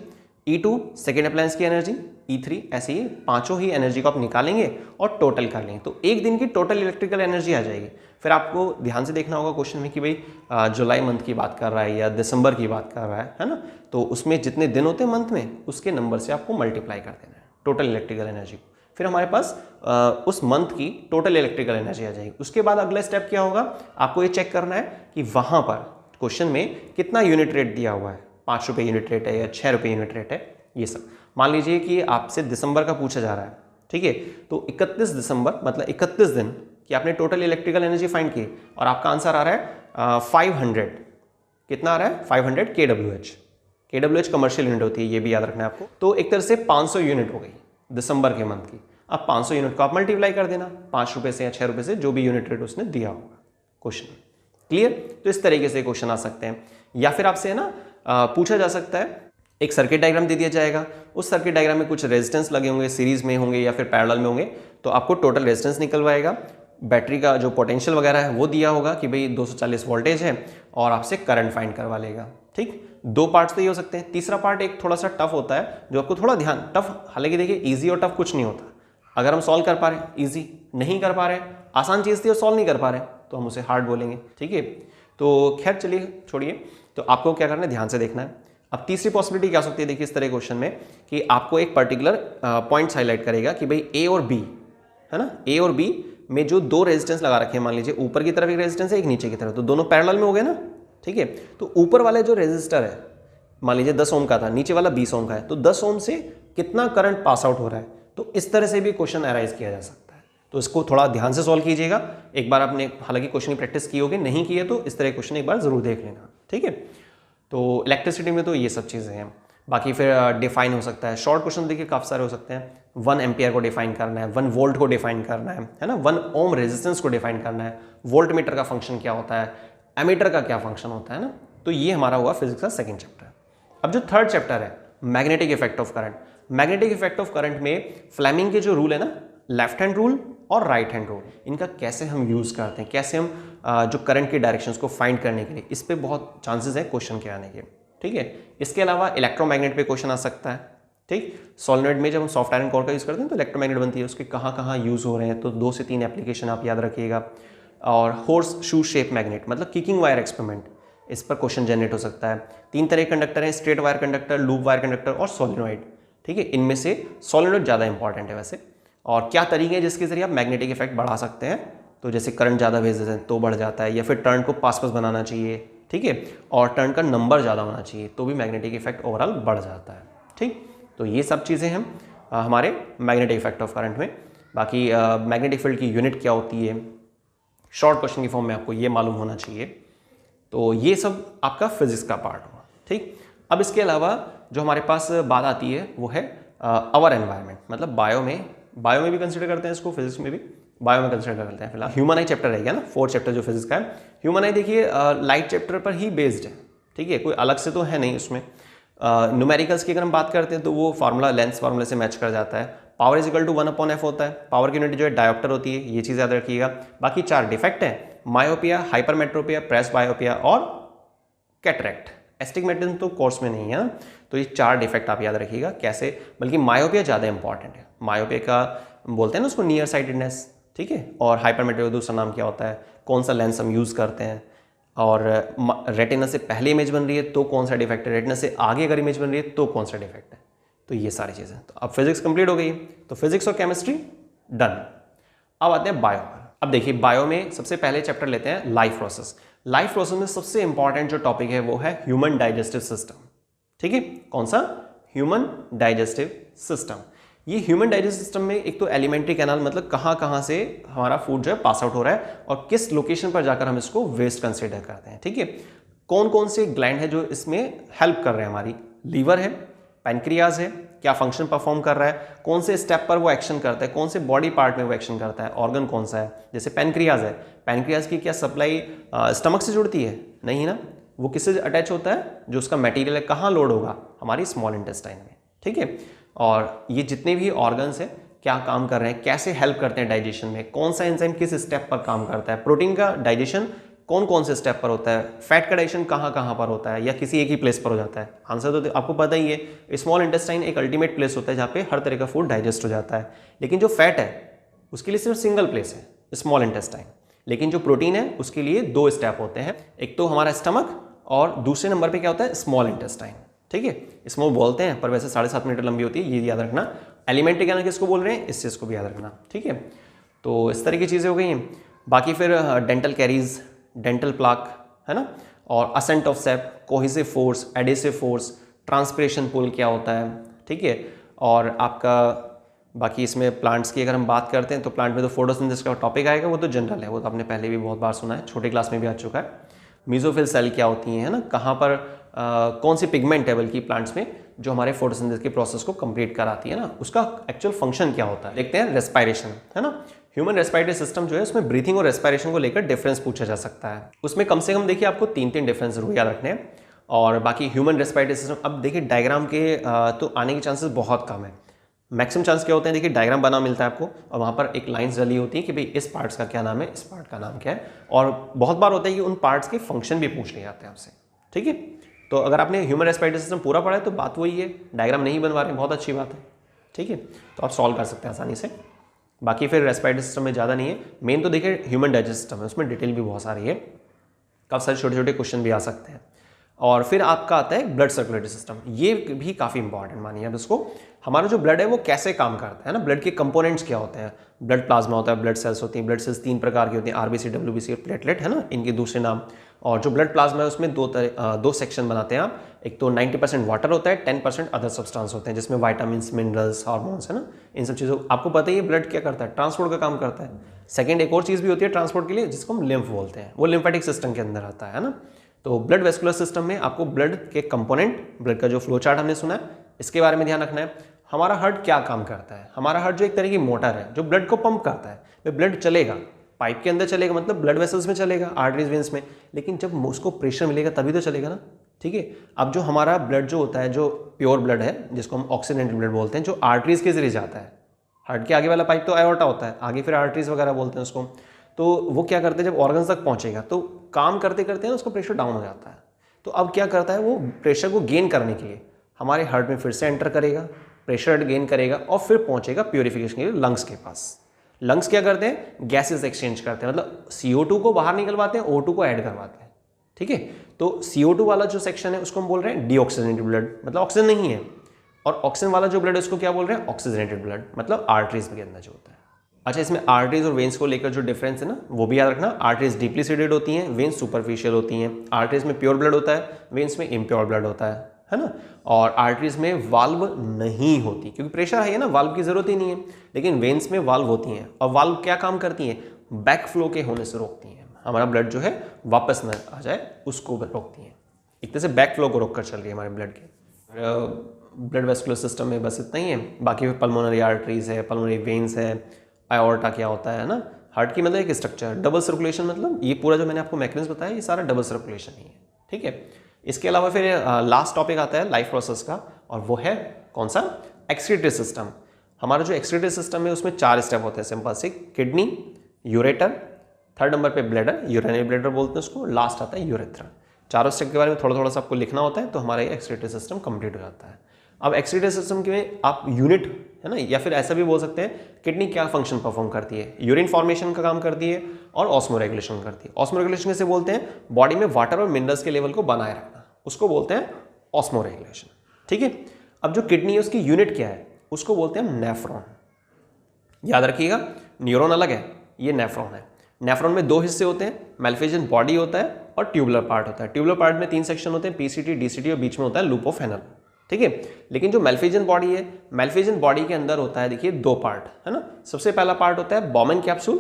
E2 second appliance की एनर्जी, E3 ऐसे ही पांचों ही एनर्जी को आप निकालेंगे और टोटल कर लेंगे, तो एक दिन की टोटल इलेक्ट्रिकल एनर्जी आ जाएगी। फिर आपको ध्यान से देखना होगा क्वेश्चन में कि भाई जुलाई मंथ की बात कर रहा है या दिसंबर की बात कर रहा है ना, तो उसमें जितने दिन होते हैं मंथ में उसके नंबर से आपको मल्टीप्लाई कर देना है टोटल इलेक्ट्रिकल एनर्जी को। फिर हमारे पास उस मंथ की टोटल इलेक्ट्रिकल एनर्जी आ जाएगी। उसके बाद अगला स्टेप क्या होगा, आपको ये चेक करना है कि वहां पर क्वेश्चन में कितना यूनिट रेट दिया हुआ है, 5 रुपये यूनिट रेट है या 6 रुपये यूनिट रेट है, ये सब। मान लीजिए कि आपसे दिसंबर का पूछा जा रहा है, ठीक है, तो 31 दिसंबर मतलब 31 दिन कि आपने टोटल इलेक्ट्रिकल एनर्जी फाइंड की और आपका आंसर आ रहा है 500, कितना आ रहा है 500 kWh। kWh कमर्शियल यूनिट होती है, ये भी याद रखना है आपको। तो एक तरह से 500 यूनिट हो गई दिसंबर के मंथ की। अब 500 यूनिट को आप मल्टीप्लाई कर देना 5 रुपये से या 6 रुपये से, जो भी यूनिट रेट उसने दिया होगा क्वेश्चन में। क्लियर? तो इस तरीके से क्वेश्चन आ सकते हैं। या फिर आपसे है ना पूछा जा सकता है, एक सर्किट डायग्राम दे दिया जाएगा, उस सर्किट डायग्राम में कुछ रेजिस्टेंस लगे होंगे, सीरीज में होंगे या फिर पैरेलल में होंगे, तो आपको टोटल रेजिस्टेंस निकलवाएगा, बैटरी का जो पोटेंशियल वगैरह है वो दिया होगा कि भाई 240 वोल्टेज है और आपसे करंट फाइंड करवा लेगा। ठीक, 2 पार्ट्स तो ये हो सकते हैं। तीसरा पार्ट एक थोड़ा सा टफ होता है जो आपको थोड़ा ध्यान, टफ हालांकि देखिए इजी और टफ कुछ नहीं होता। अगर हम सॉल्व कर पा रहे हैं इजी, नहीं कर पा रहे हैं आसान चीज़ थी और सॉल्व नहीं कर पा रहे तो हम उसे हार्ड बोलेंगे। ठीक है, तो खैर चलिए छोड़िए, तो आपको क्या करना है ध्यान से देखना है। अब तीसरी पॉसिबिलिटी क्या हो सकती है, देखिए इस तरह क्वेश्चन में कि आपको एक पर्टिकुलर पॉइंट्स हाईलाइट करेगा कि भाई ए और बी है ना, ए और बी में जो 2 रेजिस्टेंस लगा रखे हैं, मान लीजिए ऊपर की तरफ एक रेजिस्टेंस है एक नीचे की तरफ, तो दोनों पैरेलल में हो गए ना। ठीक है, तो ऊपर वाले जो रेजिस्टर है मान लीजिए 10 ओम का था, नीचे वाला 20 ओम का है, तो 10 ओम से कितना करंट पास आउट हो रहा है, तो इस तरह से भी क्वेश्चन अराइज किया जा सकता है। तो इसको थोड़ा ध्यान से सॉल्व कीजिएगा। एक बार आपने हालांकि क्वेश्चन की प्रैक्टिस की होगी, नहीं की है तो इस तरह क्वेश्चन एक बार जरूर देख लेना। ठीक है, तो इलेक्ट्रिसिटी में तो ये सब चीज़ें हैं। बाकी फिर डिफाइन हो सकता है, शॉर्ट क्वेश्चन देखिए काफ़ी सारे हो सकते हैं। 1 एम्पियर को डिफाइन करना है, 1 वोल्ट को डिफाइन करना है ना, 1 ओम रेजिस्टेंस को डिफाइन करना है, वोल्ट मीटर का फंक्शन क्या होता है, एमीटर का क्या फंक्शन होता है ना। तो ये हमारा हुआ फिजिक्स का सेकंड चैप्टर। अब जो थर्ड चैप्टर है magnetic effect of current, magnetic effect of current में फ्लेमिंग के जो रूल है ना, लेफ्ट हैंड रूल और राइट हैंड रूल, इनका कैसे हम यूज़ करते हैं, कैसे हम जो करंट के डायरेक्शंस को फाइंड करने के लिए, इस पे बहुत चांसेस है क्वेश्चन के आने के। ठीक है, इसके अलावा इलेक्ट्रोमैग्नेट पे क्वेश्चन आ सकता है। ठीक, सोलेनॉइड में जब हम सॉफ्ट आयरन कोर का यूज़ करते हैं तो इलेक्ट्रोमैग्नेट बनती है, उसके कहाँ कहाँ यूज़ हो रहे हैं, तो 2 से 3 एप्लीकेशन आप याद रखिएगा। और हॉर्स शू शेप मैग्नेट मतलब किकिंग वायर एक्सपेरिमेंट, इस पर क्वेश्चन जनरेट हो सकता है। 3 तरह के कंडक्टर हैं, straight wire conductor, loop wire conductor और सोलेनॉइड। ठीक है, इनमें से सोलेनॉइड ज़्यादा इंपॉर्टेंट है वैसे। और क्या तरीके हैं जिसके जरिए आप मैग्नेटिक इफेक्ट बढ़ा सकते हैं, तो जैसे करंट ज़्यादा भेज देते हैं तो बढ़ जाता है, या फिर टर्न को पास पास बनाना चाहिए। ठीक है, और टर्न का नंबर ज़्यादा होना चाहिए तो भी मैग्नेटिक इफेक्ट ओवरऑल बढ़ जाता है। ठीक, तो ये सब चीज़ें हैं हमारे मैग्नेटिक इफेक्ट ऑफ करंट में। बाकी मैग्नेटिक फील्ड की यूनिट क्या होती है, शॉर्ट क्वेश्चन की फॉर्म में आपको ये मालूम होना चाहिए। तो ये सब आपका फिजिक्स का पार्ट हुआ। ठीक, अब इसके अलावा जो हमारे पास बात आती है वो है आवर एनवायरनमेंट, मतलब बायो में भी कंसिडर करते हैं इसको, फिजिक्स में भी बायो में कंसिडर करते हैं। फिलहाल ह्यूमन आई चैप्टर रहेगा ना, 4th चैप्टर जो फिजिक्स का है। ह्यूमन आई देखिए लाइट चैप्टर पर ही बेस्ड है। ठीक है, कोई अलग से तो है नहीं उसमें। न्यूमेरिकल्स की अगर हम बात करते हैं तो वो फार्मूला लेंस फार्मूले से मैच कर जाता है। Power is equal to 1/f होता है, पावर की यूनिट जो है डायोप्टर होती है, ये चीज़ याद रखिएगा। बाकी 4 डिफेक्ट हैं, मायोपिया, हाइपरमेट्रोपिया, प्रेस बायोपिया और कैटरेक्ट। एस्टिग्मेटिज्म तो कोर्स में नहीं है, तो ये 4 डिफेक्ट आप याद रखिएगा कैसे। बल्कि मायोपिया ज़्यादा इंपॉर्टेंट है, मायोपिया का बोलते हैं ना उसको नियर साइटेडनेस। ठीक है, और हाइपरमेट्रोपिया दूसरा नाम क्या होता है, कौन सा लेंस हम यूज़ करते हैं, और रेटिना से पहले इमेज बन रही है तो कौन सा डिफेक्ट है, रेटिना से आगे अगर इमेज बन रही है तो कौन सा डिफेक्ट है। तो ये सारी चीज़ें। तो अब फिजिक्स कंप्लीट हो गई, तो फिजिक्स और केमिस्ट्री डन। अब आते हैं बायो पर। अब देखिए बायो में सबसे पहले चैप्टर लेते हैं लाइफ प्रोसेस। लाइफ प्रोसेस में सबसे इंपॉर्टेंट जो टॉपिक है वो है ह्यूमन डाइजेस्टिव सिस्टम। ठीक है, कौन सा, ह्यूमन डाइजेस्टिव सिस्टम। ये ह्यूमन डाइजेस्टिव सिस्टम में एक तो एलिमेंट्री कैनाल, मतलब कहाँ कहाँ से हमारा फूड जो है पास आउट हो रहा है और किस लोकेशन पर जाकर हम इसको वेस्ट कंसिडर करते हैं। ठीक है, कौन कौन से ग्लैंड है जो इसमें हेल्प कर रहे हैं, हमारी लीवर है, पैनक्रियाज है, क्या फंक्शन परफॉर्म कर रहा है, कौन से स्टेप पर वो एक्शन करता है, कौन से बॉडी पार्ट में वो एक्शन करता है, ऑर्गन कौन सा है। जैसे पैनक्रियाज है, पैनक्रियाज की क्या सप्लाई स्टमक से जुड़ती है, नहीं ना, वो किससे अटैच होता है, जो उसका मटेरियल है कहाँ लोड होगा, हमारी स्मॉल इंटेस्टाइन में। ठीक है, और ये जितने भी ऑर्गन्स हैं क्या काम कर रहे हैं, कैसे हेल्प करते हैं डाइजेशन में, कौन सा एंजाइम किस स्टेप पर काम करता है, प्रोटीन का डाइजेशन कौन कौन से स्टेप पर होता है, फैट का डाइजेशन कहाँ कहाँ पर होता है, या किसी एक ही प्लेस पर हो जाता है। आंसर तो आपको पता ही है, स्मॉल इंटेस्टाइन एक अल्टीमेट प्लेस होता है जहाँ पे हर तरह का फूड डाइजेस्ट हो जाता है। लेकिन जो फैट है उसके लिए सिर्फ सिंगल प्लेस है, स्मॉल इंटेस्टाइन। लेकिन जो प्रोटीन है उसके लिए 2 स्टेप होते हैं, एक तो हमारा स्टमक और दूसरे नंबर पर क्या होता है, स्मॉल इंटेस्टाइन। ठीक है, स्मॉल बोलते हैं पर वैसे 7.5 मीटर लंबी होती है, ये याद रखना। एलिमेंट्री कैनाल किसको बोल रहे हैं, इस चीज़ को भी याद रखना। ठीक है, तो इस तरह की चीज़ें हो गई हैं। बाकी फिर डेंटल कैरीज, डेंटल प्लाक है ना, और ascent of sap, cohesive force, adhesive force, transpiration pull क्या होता है। ठीक है, और आपका बाकी इसमें प्लांट्स की अगर हम बात करते हैं तो प्लांट में तो फोटोसिंथेसिस का टॉपिक आएगा, वो तो जनरल है, वो तो आपने पहले भी बहुत बार सुना है, छोटे क्लास में भी आ चुका है। मीजोफिल सेल क्या होती हैं, है ना, कहाँ पर कौन सी पिगमेंट है बल्कि प्लांट्स में जो हमारे फोटोसिंथेसिस के प्रोसेस को कंप्लीट कराती है ना, उसका एक्चुअल फंक्शन क्या होता है। देखते हैं रेस्पिरेशन, है ना, ह्यूमन रेस्पिरेटरी सिस्टम जो है उसमें ब्रीथिंग और रेस्पिरेशन को लेकर डिफरेंस पूछा जा सकता है। उसमें कम से कम देखिए आपको 3 डिफरेंस जरूर याद रखने हैं। और बाकी ह्यूमन रेस्पिरेटरी सिस्टम, अब देखिए डायग्राम के तो आने के चांसेस बहुत कम है, मैक्सिमम चांस क्या होते हैं, देखिए डायग्राम बना मिलता है आपको और वहाँ पर एक लाइंस डली होती है कि भाई इस पार्ट्स का क्या नाम है, इस पार्ट का नाम क्या है, और बहुत बार होता है कि उन पार्ट्स के फंक्शन भी पूछ लिए जाते हैं आपसे। ठीक है, तो अगर आपने ह्यूमन रेस्पिरेटरी सिस्टम पूरा पढ़ा है तो बात वही है, डायग्राम नहीं बनवा रहे, बहुत अच्छी बात है। ठीक है, तो आप सॉल्व कर सकते हैं आसानी से। बाकी फिर रेस्पिरेटरी सिस्टम में ज़्यादा नहीं है, मेन तो देखिए ह्यूमन डाइजेस्ट सिस्टम है, उसमें डिटेल भी बहुत सारी है, काफ़ी सारे छोटे छोटे क्वेश्चन भी आ सकते हैं। और फिर आपका आता है ब्लड सर्कुलेटरी सिस्टम, ये भी काफ़ी इंपॉर्टेंट मानिए अब इसको। हमारा जो ब्लड है वो कैसे काम करता है ना, ब्लड के कंपोनेंट्स क्या होते हैं, ब्लड प्लाज्मा होता है, ब्लड सेल्स होती हैं, ब्लड सेल्स 3 प्रकार की होती हैं, आरबीसी, डब्ल्यूबीसी और प्लेटलेट है ना, इनके दूसरे नाम। और जो ब्लड प्लाज्मा है उसमें दो सेक्शन बनाते हैं आप, एक तो 90% वाटर होता है, 10% अदर सब्सटेंस होते हैं जिसमें वाइटामिन, मिनरल्स, हार्मोन्स है ना, इन सब चीज़ों आपको पता ही है ब्लड क्या करता है, ट्रांसपोर्ट का काम करता है। सेकेंड एक और चीज़ भी होती है ट्रांसपोर्ट के लिए जिसको हम लिम्फ बोलते हैं, वो लिम्फेटिक सिस्टम के अंदर आता है ना। तो ब्लड वेस्कुलर सिस्टम में आपको ब्लड के कंपोनेंट, ब्लड का जो फ्लो चार्ट हमने सुना है, इसके बारे में ध्यान रखना है। हमारा हार्ट क्या काम करता है, हमारा हार्ट जो एक तरह की मोटर है जो ब्लड को पंप करता है, ब्लड चलेगा, पाइप के अंदर चलेगा, मतलब ब्लड वेसल्स में चलेगा, आर्टरीज, वेन्स में, लेकिन जब उसको प्रेशर मिलेगा तभी तो चलेगा ना। ठीक है, अब जो हमारा ब्लड जो होता है, जो प्योर ब्लड है जिसको हम ऑक्सीडेंटेड ब्लड बोलते हैं, जो आर्टरीज के जरिए जाता है, हार्ट के आगे वाला पाइप तो एओर्टा होता है, आगे फिर आर्टरीज वगैरह बोलते हैं उसको, तो वो क्या करते हैं जब ऑर्गन्स तक पहुंचेगा तो काम करते करते ना उसका प्रेशर डाउन हो जाता है। तो अब क्या करता है, वो प्रेशर को गेन करने के लिए हमारे हार्ट में फिर से एंटर करेगा, प्रेशर गेन करेगा और फिर पहुंचेगा प्योरीफिकेशन के लिए लंग्स के पास। लंग्स क्या करते हैं, गैसेस एक्सचेंज करते हैं, मतलब CO2 को बाहर निकलवाते हैं, O2 को ऐड करवाते हैं। ठीक है, तो CO2 वाला जो सेक्शन है उसको हम बोल रहे हैं डीऑक्सीजनेटेड ब्लड, मतलब ऑक्सीजन नहीं है, और ऑक्सीजन वाला जो ब्लड है उसको क्या बोल रहे हैं, ऑक्सीजनेटेड ब्लड, मतलब आर्टरीज के अंदर जो होता है। अच्छा, इसमें आर्टरीज और वेन्स को लेकर जो डिफरेंस है ना वो भी याद रखना, आर्टरीज डीपली सीडेड होती हैं, वेन्स सुपरफिशियल होती हैं। आर्टरीज में प्योर ब्लड होता है, वेन्स में इम्प्योर ब्लड होता है ना। और आर्टरीज में वाल्व नहीं होती क्योंकि प्रेशर है ना, वाल्व की जरूरत ही नहीं है, लेकिन वेन्स में वाल्व होती हैं। और वाल्व क्या काम करती हैं, बैक फ्लो के होने से रोकती हैं, हमारा ब्लड जो है वापस न आ जाए उसको रोकती हैं, एक तरह से बैक फ्लो को रोक कर चल रही है हमारे ब्लड के। ब्लड वेस्कुलर सिस्टम में बस इतना ही है, बाकी फिर पल्मोनरी आर्टरीज है, पल्मोनरी वेन्स है, आयोर्टा क्या होता है ना, हार्ट की मतलब एक स्ट्रक्चर, डबल सर्कुलेशन, मतलब ये पूरा जो मैंने आपको मैकेनिज्म बताया ये सारा डबल सर्कुलेशन ही है। ठीक है, इसके अलावा फिर लास्ट टॉपिक आता है लाइफ प्रोसेस का, और वो है कौन सा, एक्सक्रीटरी सिस्टम। हमारा जो एक्सक्रीटरी सिस्टम है उसमें 4 स्टेप होते हैं सिंपल से, किडनी, यूरेटर, थर्ड नंबर पे ब्लैडर, यूरिनरी ब्लैडर बोलते हैं उसको, लास्ट आता है यूरेथ्रा। चारों स्टेप के बारे में थोड़ा थोड़ा सा आपको लिखना होता है तो हमारा ये एक्सक्रीटरी सिस्टम कंप्लीट हो जाता है। अब एक्सक्रीटरी सिस्टम में आप यूनिट है ना, या फिर ऐसा भी बोल सकते हैं किडनी क्या फंक्शन परफॉर्म करती है, यूरिन फॉर्मेशन का काम करती है और ऑस्मो रेगुलेशन करती है। ऑस्मो रेगुलेशन कैसे बोलते हैं, बॉडी में वाटर और मिनरल्स के लेवल को बनाए रखना, उसको बोलते हैं ऑस्मो रेगुलेशन। ठीक है, अब जो किडनी है उसकी यूनिट क्या है, उसको बोलते हैं नेफ्रॉन। याद रखिएगा, न्यूरॉन अलग है, ये नेफ्रॉन है। नेफ्रॉन में 2 हिस्से होते हैं, मेल्फिजियन बॉडी होता है और ट्यूबुलर पार्ट होता है। ट्यूबुलर पार्ट में 3 सेक्शन होते हैं, पीसीटी, डीसीटी और बीच में होता है लूप ऑफ हेनल। ठीक है, लेकिन जो मेल्फिजियन बॉडी है, मेल्फिजियन बॉडी के अंदर होता है देखिए 2 पार्ट है ना। सबसे पहला पार्ट होता है बॉमन कैप्सूल,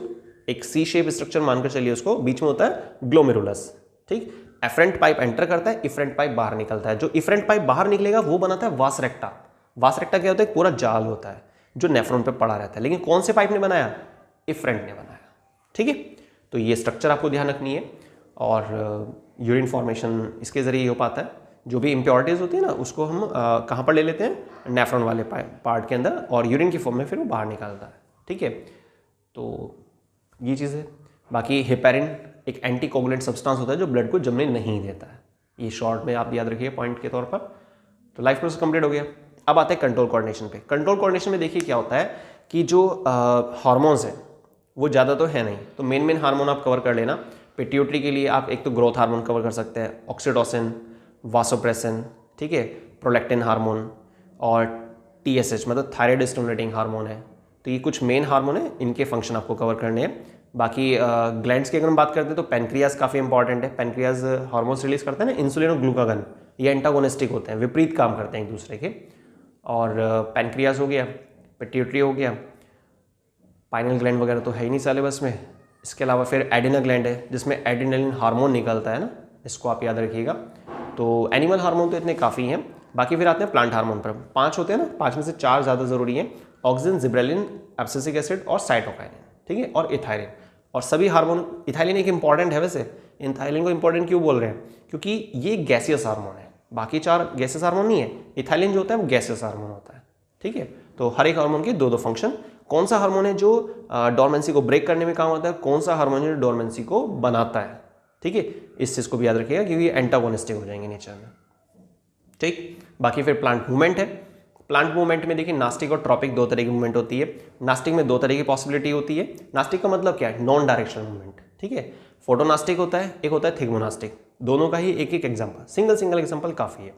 एक सी शेप स्ट्रक्चर मानकर चलिए उसको, बीच में होता है ग्लोमेरुलस। ठीक, एफरेंट पाइप एंटर करता है, इफरेंट पाइप बाहर निकलता है। जो इफरेंट पाइप बाहर निकलेगा वो बनाता है वास रेक्टा। वास रेक्टा क्या होता है, पूरा जाल होता है जो नेफ्रॉन पे पड़ा रहता है, लेकिन कौन से पाइप ने बनाया, इफरेंट ने बनाया। ठीक है, तो ये स्ट्रक्चर आपको ध्यान रखनी है। और यूरिन फॉर्मेशन इसके जरिए हो पाता है, जो भी इम्प्योरिटीज़ होती है ना उसको हम कहाँ पर ले लेते हैं, नेफ्रॉन वाले पार्ट के अंदर, और यूरिन की फॉर्म में फिर वो बाहर निकलता है। ठीक है, तो ये चीज़ है। बाकी हेपेरिन एक एंटीकोगुलेंट सब्सटेंस होता है जो ब्लड को जमने नहीं देता है, ये शॉर्ट में आप याद रखिए पॉइंट के तौर पर। तो लाइफ प्रोसेस कंप्लीट हो गया। अब आते हैं कंट्रोल कोऑर्डिनेशन पे। कंट्रोल कोऑर्डिनेशन में देखिए क्या होता है कि जो हार्मोन्स हैं वो ज़्यादा तो है नहीं, तो मेन हार्मोन आप कवर कर लेना। पिट्यूटरी के लिए आप एक तो ग्रोथ हार्मोन कवर कर सकते हैं, ऑक्सीटोसिन, वासोप्रेसिन, ठीक है, प्रोलैक्टिन हार्मोन, और TSH मतलब थायराइड स्टिमुलेटिंग हार्मोन है। तो ये कुछ मेन हार्मोन है, इनके फंक्शन आपको कवर करने हैं। बाकी ग्लैंड्स की अगर हम बात करते हैं तो पेनक्रियाज काफ़ी इंपॉर्टेंट है। पेनक्रियाज हार्मोन्स रिलीज करते हैं ना, इंसुलिन और ग्लूकागन, ये एंटागोनिस्टिक होते हैं, विपरीत काम करते हैं एक दूसरे के। और पेनक्रियाज हो गया, पिट्यूटरी हो गया, पाइनल ग्लैंड वगैरह तो है ही नहीं सिलेबस में। इसके अलावा फिर एडिनल ग्लैंड है जिसमें एड्रेनलिन हार्मोन निकलता है ना, इसको आप याद रखिएगा। तो एनिमल हार्मोन तो इतने काफ़ी हैं। बाकी फिर आते हैं प्लांट हार्मोन पर, 5 होते हैं ना, 5 में से 4 ज़्यादा ज़रूरी हैं, ऑक्सीजन, जिब्रेलिन, एब्सिसिक एसिड और साइटोकाइनिन, ठीक है, और इथाइलिन। और सभी हार्मोन, इथाइलिन एक इंपॉर्टेंट है वैसे, इथाइलिन को इंपॉर्टेंट क्यों बोल रहे हैं, क्योंकि ये गैसियस हार्मोन है, बाकी 4 गैसियस हार्मोन नहीं है। इथाइलिन जो होता है वो गैसियस हार्मोन होता है, ठीक है। तो हर एक हार्मोन के दो दो फंक्शन, कौन सा हार्मोन है जो डोरमेंसी को ब्रेक करने में काम आता है, कौन सा हार्मोन है जो डोरमेंसी को बनाता है, ठीक है। इस चीज़ को भी याद रखिएगा क्योंकि ये एंटागोनिस्टिक हो जाएंगे नेचर में, ठीक। बाकी फिर प्लांट मूवमेंट है। प्लांट मूवमेंट में देखिए नास्टिक और ट्रॉपिक दो तरह की मूवमेंट होती है। नास्टिक में दो तरह की पॉसिबिलिटी होती है। नास्टिक का मतलब क्या है, नॉन डायरेक्शनल मूवमेंट, ठीक है। फोटोनास्टिक होता है, एक होता है थिग्मोनास्टिक। दोनों का ही एक एक एग्जाम्पल, सिंगल एग्जाम्पल काफ़ी है।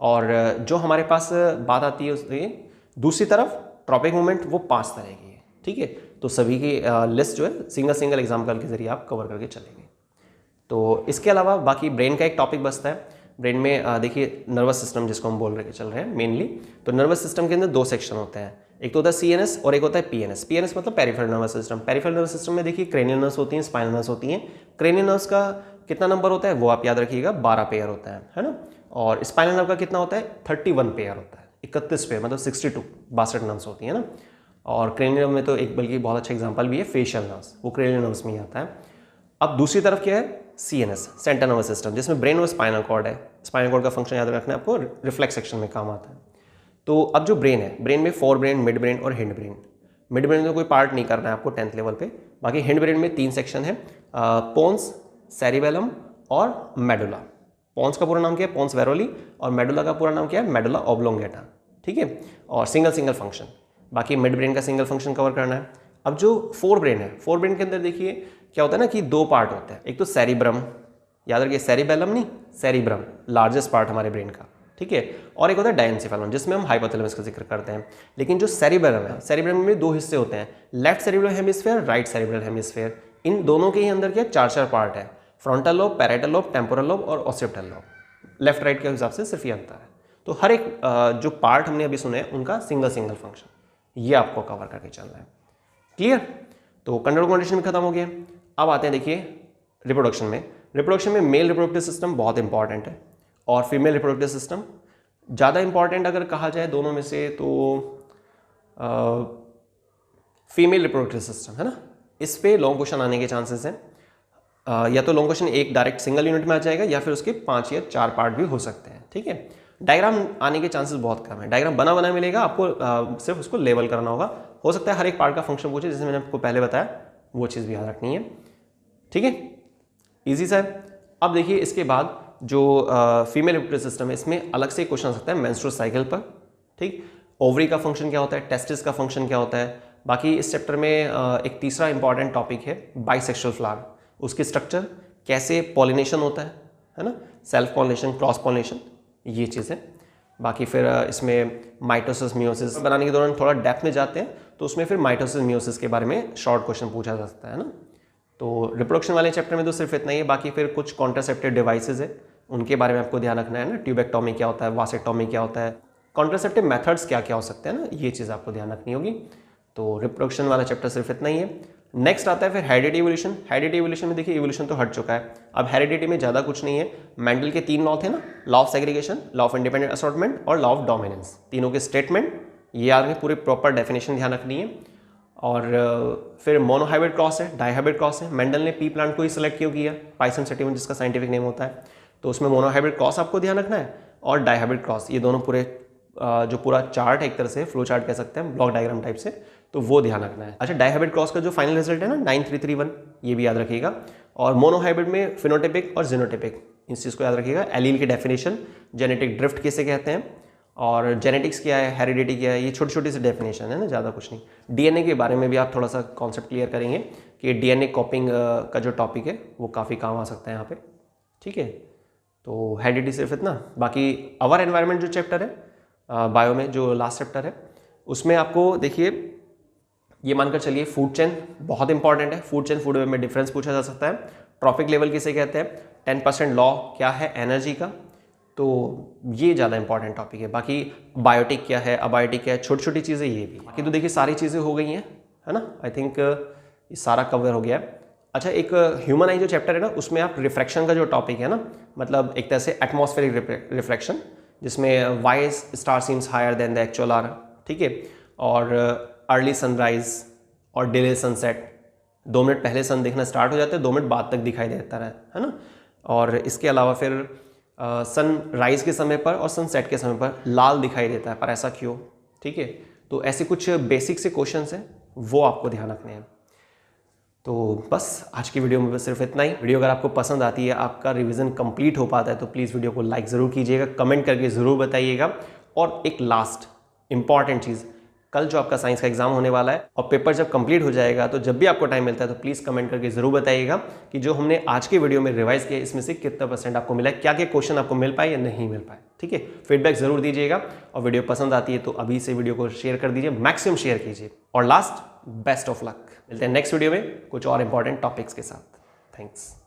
और जो हमारे पास बात आती है उसकी दूसरी तरफ ट्रॉपिक मूवमेंट, वो 5 तरह की है, ठीक है। तो सभी की लिस्ट जो है सिंगल एग्जाम्पल के जरिए आप कवर करके चलेंगे। तो इसके अलावा बाकी ब्रेन का एक टॉपिक बचता है। ब्रेन में देखिए नर्वस सिस्टम जिसको हम बोल चल रहे हैं मेनली, तो नर्वस सिस्टम के अंदर दो सेक्शन होते हैं, एक तो होता है CNS और एक होता है PNS। PNS मतलब peripheral nervous system. Peripheral nervous system में देखिए क्रेनियल नर्व्स होती हैं, स्पाइनल नर्व्स होती हैं। क्रेनियल नर्व्स का कितना नंबर होता है वो आप याद रखिएगा, 12 पेयर होता है ना। और स्पाइनल नर्व का कितना होता है, 31 पेयर होता है, 31 पेयर मतलब 62 नर्व्स होती है ना। और क्रेनियल में तो एक बल्कि बहुत अच्छा एग्जाम्पल भी है फेशियल नर्व्स, वो क्रेनियल नर्व्स में ही आता है। अब दूसरी तरफ क्या है, CNS सेंट्रल नर्वस सिस्टम, जिसमें ब्रेन और स्पाइनल कॉर्ड है। स्पाइनल कॉर्ड का फंक्शन याद रखना है आपको, रिफ्लेक्स सेक्शन में काम आता है। तो अब जो ब्रेन है, ब्रेन में फोर ब्रेन, मिड ब्रेन और हिंड ब्रेन। मिड ब्रेन में कोई पार्ट नहीं करना है आपको 10th लेवल पे। बाकी हिंड ब्रेन में 3 सेक्शन है, पोन्स, सेरिबेलम और मेडुला। पोन्स का पूरा नाम क्या है, पोन्स वेरोली, और मेडुला का पूरा नाम क्या है, मेडुला ऑब्लोंगेटा, ठीक है। और सिंगल फंक्शन, बाकी मिड ब्रेन का सिंगल फंक्शन कवर करना है। अब जो फोर ब्रेन है, फोर ब्रेन के अंदर देखिए क्या होता है ना कि 2 पार्ट होते हैं, एक तो सेरिब्रम, याद रखिए सेरिबेलम नहीं, सेरिब्रम लार्जेस्ट पार्ट हमारे ब्रेन का, ठीक है। और एक होता है डायनसेफेलम जिसमें हम हाइपोथैलेमस का जिक्र करते हैं। लेकिन जो सेरिबेलम है, सेरिब्रम में 2 हिस्से होते हैं, left cerebral hemisphere, right cerebral hemisphere. इन दोनों के ही अंदर क्या 4 पार्ट है, frontal lobe, parietal lobe, temporal lobe और ऑक्सीपिटल लोब। लेफ्ट राइट के हिसाब से सिर्फ ये अंतर है। तो हर एक जो पार्ट हमने अभी सुने उनका सिंगल फंक्शन, ये आपको कवर करके चलना है। क्लियर? तो कंट्रोल कंडीशन भी खत्म हो गया। अब आते हैं देखिए रिप्रोडक्शन में। रिप्रोडक्शन में मेल रिप्रोडक्टिव सिस्टम बहुत इंपॉर्टेंट है और फीमेल रिप्रोडक्टिव सिस्टम ज़्यादा इंपॉर्टेंट अगर कहा जाए दोनों में से तो फीमेल रिप्रोडक्टिव सिस्टम है ना। इस पे लॉन्ग क्वेश्चन आने के चांसेस हैं। या तो लॉन्ग क्वेश्चन एक डायरेक्ट सिंगल यूनिट में आ जाएगा या फिर उसके 5 या 4 पार्ट भी हो सकते हैं, ठीक है। डायग्राम आने के चांसेस बहुत कम है, डायग्राम बना मिलेगा आपको, सिर्फ उसको लेबल करना होगा। हो सकता है हर एक पार्ट का फंक्शन पूछे, जैसे मैंने आपको पहले बताया, वो चीज़ भी याद रखनी है, ठीक है। ईजी सा है। अब देखिए इसके बाद जो फीमेल रिप्रोडक्टिव सिस्टम है, इसमें अलग से क्वेश्चन आ सकता है मेंस्ट्रुअल साइकिल पर, ठीक। ओवरी का फंक्शन क्या होता है, टेस्टिस का फंक्शन क्या होता है। बाकी इस चैप्टर में एक तीसरा इंपॉर्टेंट टॉपिक है बाइसेक्सुअल फ्लावर, उसकी स्ट्रक्चर, कैसे पॉलिनेशन होता है ना, सेल्फ पॉलिनेशन, क्रॉस पॉलिनेशन, ये चीज़ें। बाकी फिर इसमें माइटोसिस मियोसिस बनाने के दौरान थोड़ा डेप्थ में जाते हैं, तो उसमें फिर माइटोसिस मियोसिस के बारे में शॉर्ट क्वेश्चन पूछा जा सकता है ना। तो रिप्रोडक्शन वाले चैप्टर में तो सिर्फ इतना ही है। बाकी फिर कुछ कॉन्ट्रासेप्टिव डिवाइसेज है, उनके बारे में आपको ध्यान रखना है ना, ट्यूबेक्टोमी क्या होता है, वासेक्टोमी क्या होता है, कॉन्ट्रासेप्टिव मेथड्स क्या क्या हो सकते हैं ना, ये चीज़ आपको ध्यान रखनी होगी। तो रिप्रोडक्शन वाला चैप्टर सिर्फ इतना ही है। नेक्स्ट आता है फिर हेरिडिटी इवोल्यूशन। हेरिडिटी इवोल्यूशन में देखिए इवोल्यूशन तो हट चुका है, अब हेरिडिटी में ज़्यादा कुछ नहीं है। मेंडल के 3 लॉ थे ना, law of segregation, law of independent assortment और लॉ ऑफ डोमिनेंस, तीनों के स्टेटमेंट ये आगे पूरी प्रॉपर डेफिनेशन ध्यान रखनी है। और फिर मोनोहाइब्रिड क्रॉस है, डाइहाइब्रिड क्रॉस है। मेंडल ने पी प्लांट को ही सिलेक्ट क्यों किया, पाइसन सेटिवम जिसका साइंटिफिक नेम होता है, तो उसमें मोनोहाइब्रिड क्रॉस आपको ध्यान रखना है और डाइहाइब्रिड क्रॉस, ये दोनों पूरे जो पूरा चार्ट है, एक तरह से फ्लो चार्ट कह सकते हैं, ब्लॉक डायग्राम टाइप से, तो वो ध्यान रखना है। अच्छा, डाइहाइब्रिड क्रॉस का जो फाइनल रिजल्ट है ना 9331, ये भी याद रखिएगा। और मोनोहाइब्रिड में फिनोटिपिक और जीनोटिपिक, इस चीज़ को याद रखिएगा। एलील की डेफिनेशन, जेनेटिक ड्रिफ्ट किसे कहते हैं, और जेनेटिक्स क्या है, हेरिडिटी क्या है, ये छोटी छोटी सी डेफिनेशन है ना, ज़्यादा कुछ नहीं। डीएनए के बारे में भी आप थोड़ा सा कॉन्सेप्ट क्लियर करेंगे कि डीएनए कॉपिंग का जो टॉपिक है वो काफ़ी काम आ सकता है यहाँ पे, ठीक है। तो हेरिडिटी सिर्फ इतना। बाकी अवर एनवायरनमेंट जो चैप्टर है बायो में, जो लास्ट चैप्टर है, उसमें आपको देखिए ये मानकर चलिए फूड चेन बहुत इंपॉर्टेंट है। फूड चेन, फूड वेब में डिफरेंस पूछा जा सकता है। ट्रॉपिक लेवल किसे कहते हैं, 10% लॉ क्या है एनर्जी का, तो ये ज़्यादा इंपॉर्टेंट टॉपिक है। बाकी बायोटिक क्या है, अबायोटिक क्या है, छोटी छोटी चीज़ें ये भी। बाकी तो देखिए सारी चीज़ें हो गई हैं, है ना। आई थिंक ये सारा कवर हो गया है। अच्छा, एक ह्यूमन आई जो चैप्टर है ना, उसमें आप रिफ्रैक्शन का जो टॉपिक है ना, मतलब एक तरह से एटमॉस्फेरिक रिफ्लेक्शन, जिसमें why star seems higher than the actual are, ठीक है। और अर्ली सनराइज और डिले सनसेट, 2 मिनट पहले सन दिखना स्टार्ट हो जाता है, 2 मिनट बाद तक दिखाई देता है ना। और इसके अलावा फिर सन राइज के समय पर और सनसेट के समय पर लाल दिखाई देता है, पर ऐसा क्यों, ठीक है। तो ऐसे कुछ बेसिक से क्वेश्चंस हैं, वो आपको ध्यान रखने हैं। तो बस आज की वीडियो में बस सिर्फ इतना ही। वीडियो अगर आपको पसंद आती है, आपका रिवीजन कंप्लीट हो पाता है, तो प्लीज़ वीडियो को लाइक ज़रूर कीजिएगा, कमेंट करके ज़रूर बताइएगा। और एक लास्ट इंपॉर्टेंट चीज़, कल जो आपका साइंस का एग्जाम होने वाला है और पेपर जब कंप्लीट हो जाएगा, तो जब भी आपको टाइम मिलता है तो प्लीज़ कमेंट करके ज़रूर बताइएगा कि जो हमने आज के वीडियो में रिवाइज किया इसमें से कितना % आपको मिला है, क्या क्या क्वेश्चन आपको मिल पाए या नहीं मिल पाए। ठीक है, फीडबैक ज़रूर दीजिएगा। और वीडियो पसंद आती है तो अभी से वीडियो को शेयर कर दीजिए, मैक्सिमम शेयर कीजिए। और लास्ट, बेस्ट ऑफ लक। मिलते हैं नेक्स्ट वीडियो में कुछ और इंपॉर्टेंट टॉपिक्स के साथ। थैंक्स।